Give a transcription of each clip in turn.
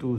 to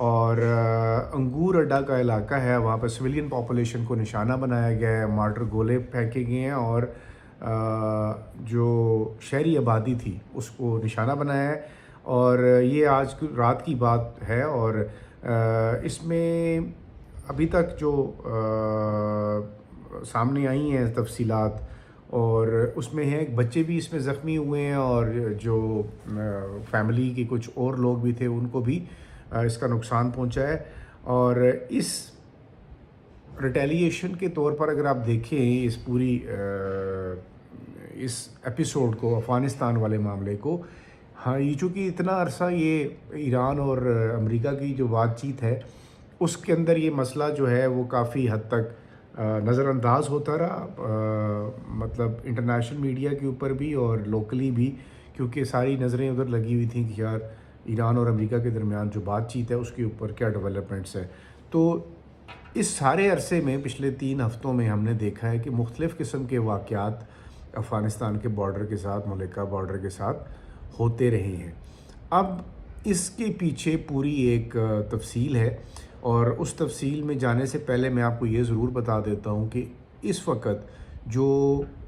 اور انگور اڈا کا علاقہ ہے، وہاں پہ سویلین پاپولیشن کو نشانہ بنایا گیا ہے، مارٹر گولے پھینکے گئے ہیں اور جو شہری آبادی تھی اس کو نشانہ بنایا ہے۔ اور یہ آج رات کی بات ہے، اور اس میں ابھی تک جو سامنے آئی ہیں تفصیلات، اور اس میں ہے ایک بچے بھی اس میں زخمی ہوئے ہیں، اور جو فیملی کے کچھ اور لوگ بھی تھے ان کو بھی اس کا نقصان پہنچا ہے۔ اور اس ریٹیلیشن کے طور پر اگر آپ دیکھیں اس پوری اس ایپیسوڈ کو، افغانستان والے معاملے کو، ہاں یہ چونکہ اتنا عرصہ یہ ایران اور امریکہ کی جو بات چیت ہے اس کے اندر یہ مسئلہ جو ہے وہ کافی حد تک نظر انداز ہوتا رہا، مطلب انٹرنیشنل میڈیا کے اوپر بھی اور لوکلی بھی، کیونکہ ساری نظریں ادھر لگی ہوئی تھیں کہ یار ایران اور امریکہ کے درمیان جو بات چیت ہے اس کے اوپر کیا ڈیولپمنٹس ہے۔ تو اس سارے عرصے میں پچھلے 3 ہفتوں میں ہم نے دیکھا ہے کہ مختلف قسم کے واقعات افغانستان کے بارڈر کے ساتھ، ملکہ بارڈر کے ساتھ ہوتے رہے ہیں۔ اب اس کے پیچھے پوری ایک تفصیل ہے، اور اس تفصیل میں جانے سے پہلے میں آپ کو یہ ضرور بتا دیتا ہوں کہ اس وقت جو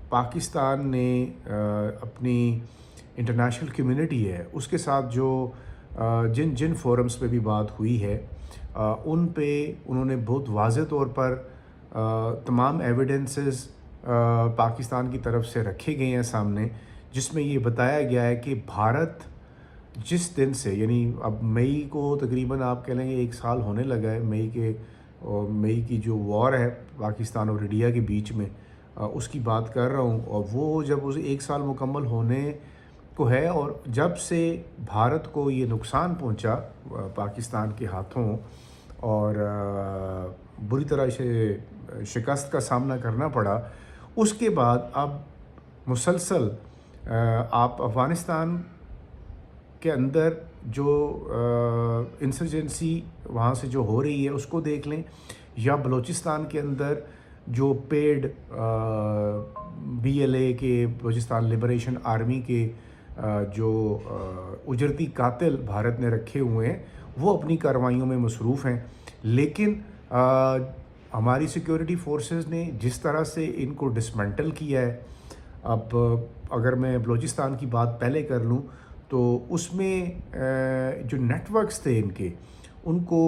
پاکستان نے اپنی انٹرنیشنل کمیونٹی ہے اس کے ساتھ جو جن فورمز پہ بھی بات ہوئی ہے ان پہ انہوں نے بہت واضح طور پر تمام ایویڈنسز پاکستان کی طرف سے رکھے گئے ہیں سامنے، جس میں یہ بتایا گیا ہے کہ بھارت جس دن سے، یعنی اب مئی کو تقریباً آپ کہہ لیں گے 1 سال ہونے لگا ہے، مئی کی جو وار ہے پاکستان اور انڈیا کے بیچ میں، اس کی بات کر رہا ہوں، اور وہ جب اسے 1 سال مکمل ہونے کو ہے، اور جب سے بھارت کو یہ نقصان پہنچا پاکستان کے ہاتھوں اور بری طرح سے شکست کا سامنا کرنا پڑا، اس کے بعد اب مسلسل آپ افغانستان کے اندر جو انسرجنسی وہاں سے جو ہو رہی ہے اس کو دیکھ لیں، یا بلوچستان کے اندر جو پیڈ BLA کے، بلوچستان لبریشن آرمی کے جو اجرتی قاتل بھارت نے رکھے ہوئے ہیں وہ اپنی کارروائیوں میں مصروف ہیں، لیکن ہماری سیکیورٹی فورسز نے جس طرح سے ان کو ڈسمنٹل کیا ہے، اب اگر میں بلوچستان کی بات پہلے کر لوں تو اس میں جو نیٹ ورکس تھے ان کو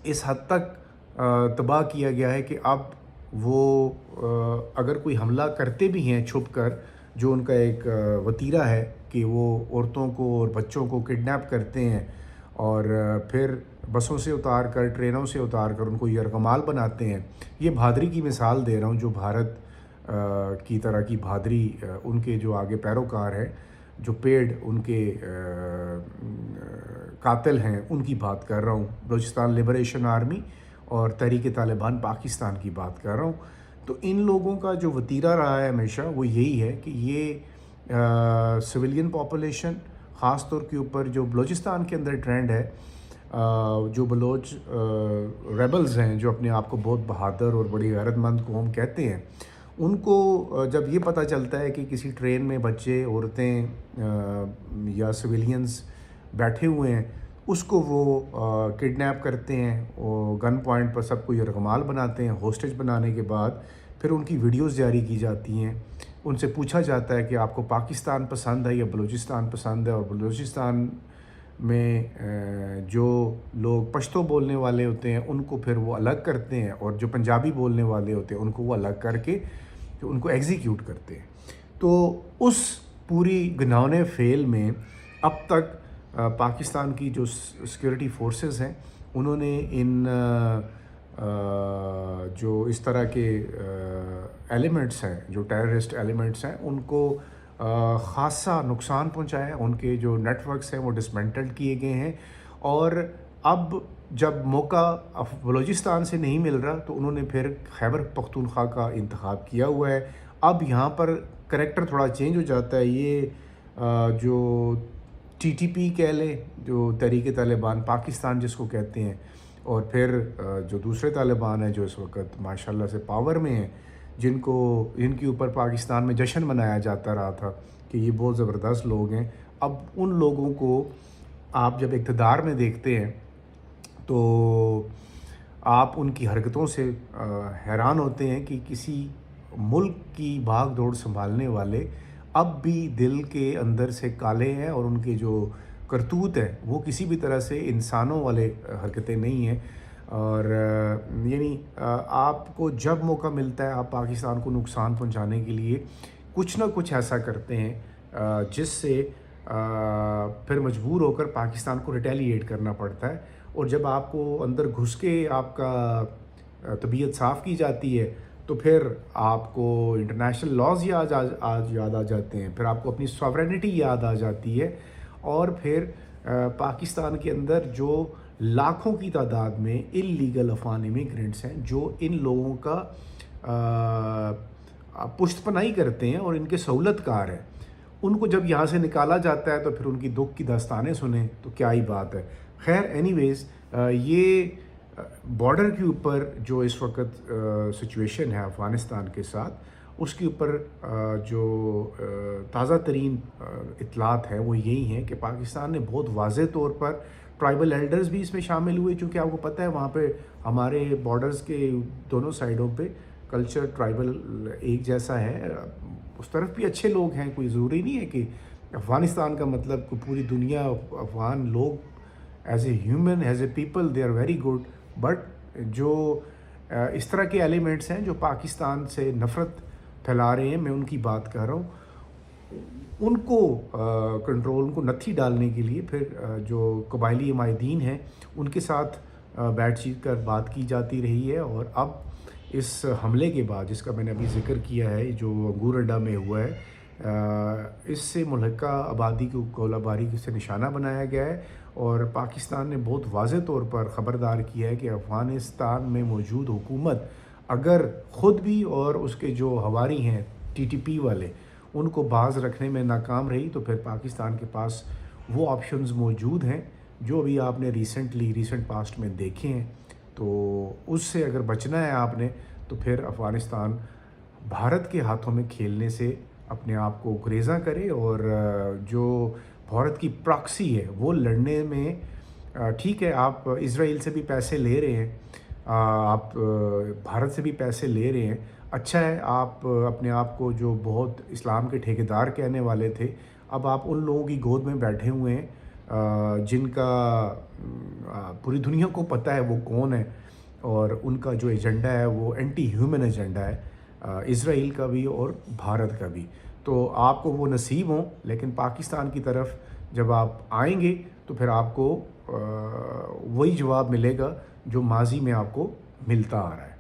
اس حد تک تباہ کیا گیا ہے کہ اب وہ اگر کوئی حملہ کرتے بھی ہیں چھپ کر، جو ان کا ایک وتیرہ ہے کہ وہ عورتوں کو اور بچوں کو کڈنیپ کرتے ہیں اور پھر بسوں سے اتار کر، ٹرینوں سے اتار کر ان کو یرغمال بناتے ہیں۔ یہ بہادری کی مثال دے رہا ہوں، جو بھارت کی طرح کی بہادری ان کے جو آگے پیروکار ہیں، جو پیڈ ان کے قاتل ہیں، ان کی بات کر رہا ہوں، بلوچستان لبریشن آرمی اور تحریک طالبان پاکستان کی بات کر رہا ہوں۔ تو ان لوگوں کا جو وتیرہ رہا ہے ہمیشہ وہ یہی ہے کہ یہ سویلین پاپولیشن خاص طور کے اوپر جو بلوچستان کے اندر ٹرینڈ ہے، جو بلوچ ریبلز ہیں جو اپنے آپ کو بہت بہادر اور بڑی غیرت مند قوم کہتے ہیں، ان کو جب یہ پتہ چلتا ہے کہ کسی ٹرین میں بچے، عورتیں یا سویلینز بیٹھے ہوئے ہیں، اس کو وہ کڈنیپ کرتے ہیں، وہ گن پوائنٹ پر سب کو یرغمال بناتے ہیں، ہوسٹیج بنانے کے بعد پھر ان کی ویڈیوز جاری کی جاتی ہیں، ان سے پوچھا جاتا ہے کہ آپ کو پاکستان پسند ہے یا بلوچستان پسند ہے، اور بلوچستان میں جو لوگ پشتو بولنے والے ہوتے ہیں ان کو پھر وہ الگ کرتے ہیں، اور جو پنجابی بولنے والے ہوتے ہیں ان کو وہ الگ کر کے ان کو ایگزیکیوٹ کرتے ہیں۔ تو اس پوری گھناؤنے فعل میں اب تک پاکستان کی جو سیکورٹی فورسز ہیں انہوں نے ان جو اس طرح کے ایلیمنٹس ہیں، جو ٹیررسٹ ایلیمنٹس ہیں، ان کو خاصا نقصان پہنچایا ہے، ان کے جو نیٹ ورکس ہیں وہ ڈسمنٹل کیے گئے ہیں، اور اب جب موقع بلوچستان سے نہیں مل رہا تو انہوں نے پھر خیبر پختونخوا کا انتخاب کیا ہوا ہے۔ اب یہاں پر کریکٹر تھوڑا چینج ہو جاتا ہے، یہ جو TTP کہہ لیں، جو تحریک طالبان پاکستان جس کو کہتے ہیں، اور پھر جو دوسرے طالبان ہیں جو اس وقت ماشاءاللہ سے پاور میں ہیں، جن کے اوپر پاکستان میں جشن منایا جاتا رہا تھا کہ یہ بہت زبردست لوگ ہیں، اب ان لوگوں کو آپ جب اقتدار میں دیکھتے ہیں تو آپ ان کی حرکتوں سے حیران ہوتے ہیں کہ کسی ملک کی بھاگ دوڑ سنبھالنے والے اب بھی دل کے اندر سے کالے ہیں، اور ان کے جو کرتوت ہیں وہ کسی بھی طرح سے انسانوں والے حرکتیں نہیں ہیں۔ اور یعنی آپ کو جب موقع ملتا ہے آپ پاکستان کو نقصان پہنچانے کے لیے کچھ نہ کچھ ایسا کرتے ہیں جس سے پھر مجبور ہو کر پاکستان کو ریٹیلیٹ کرنا پڑتا ہے۔ اور جب آپ کو اندر گھس کے آپ کا طبیعت صاف کی جاتی ہے تو پھر آپ کو انٹرنیشنل لاز یاد آ جاتے ہیں، پھر آپ کو اپنی ساورینٹی یاد آ جاتی ہے، اور پھر پاکستان کے اندر جو لاکھوں کی تعداد میں اللیگل افغان امیگرنٹس ہیں جو ان لوگوں کا پشت پناہی کرتے ہیں اور ان کے سہولت کار ہیں، ان کو جب یہاں سے نکالا جاتا ہے تو پھر ان کی دکھ کی داستانیں سنیں تو کیا ہی بات ہے۔ خیر اینی ویز، یہ بارڈر کے اوپر جو اس وقت سچویشن ہے افغانستان کے ساتھ، اس کے اوپر جو تازہ ترین اطلاعات ہیں وہ یہی ہیں کہ پاکستان نے بہت واضح طور پر ٹرائبل ایلڈرز بھی اس میں شامل ہوئے، چونکہ آپ کو پتہ ہے وہاں پہ ہمارے بارڈرز کے دونوں سائڈوں پہ کلچر ٹرائبل ایک جیسا ہے، اس طرف بھی اچھے لوگ ہیں، کوئی ضروری نہیں ہے کہ افغانستان کا مطلب کہ پوری دنیا افغان لوگ as a human as a people they are very good, but جو اس طرح کے ایلیمنٹس ہیں جو پاکستان سے نفرت پھیلا رہے ہیں، میں ان کی بات کر رہا ہوں، ان کو کنٹرول، ان کو نتھی ڈالنے کے لیے پھر جو قبائلی عمائدین ہیں ان کے ساتھ بیٹھ چیت کر بات کی جاتی رہی ہے۔ اور اب اس حملے کے بعد جس کا میں نے ابھی ذکر کیا ہے جو انگور اڈا میں ہوا ہے، اس سے ملحقہ آبادی کو گولہ باری سے نشانہ بنایا گیا ہے، اور پاکستان نے بہت واضح طور پر خبردار کیا ہے کہ افغانستان میں موجود حکومت اگر خود بھی اور اس کے جو ہواری ہیں ٹی ٹی پی والے ان کو باز رکھنے میں ناکام رہی تو پھر پاکستان کے پاس وہ آپشنز موجود ہیں جو ابھی آپ نے ریسنٹ پاسٹ میں دیکھے ہیں۔ تو اس سے اگر بچنا ہے آپ نے تو پھر افغانستان بھارت کے ہاتھوں میں کھیلنے سے اپنے آپ کو گریزاں کرے، اور جو بھارت کی پراکسی ہے وہ لڑنے میں ٹھیک ہے، آپ اسرائیل سے بھی پیسے لے رہے ہیں، آپ بھارت سے بھی پیسے لے رہے ہیں، اچھا ہے، آپ اپنے آپ کو جو بہت اسلام کے ٹھیکیدار کہنے والے تھے اب آپ ان لوگوں کی گود میں بیٹھے ہوئے ہیں جن کا پوری دنیا کو پتہ ہے وہ کون ہے، اور ان کا جو ایجنڈا ہے وہ اینٹی ہیومن ایجنڈا ہے، اسرائیل کا بھی اور بھارت کا بھی۔ تو آپ کو وہ نصیب ہوں، لیکن پاکستان کی طرف جب آپ آئیں گے تو پھر آپ کو وہی جواب ملے گا جو ماضی میں آپ کو ملتا آ رہا ہے۔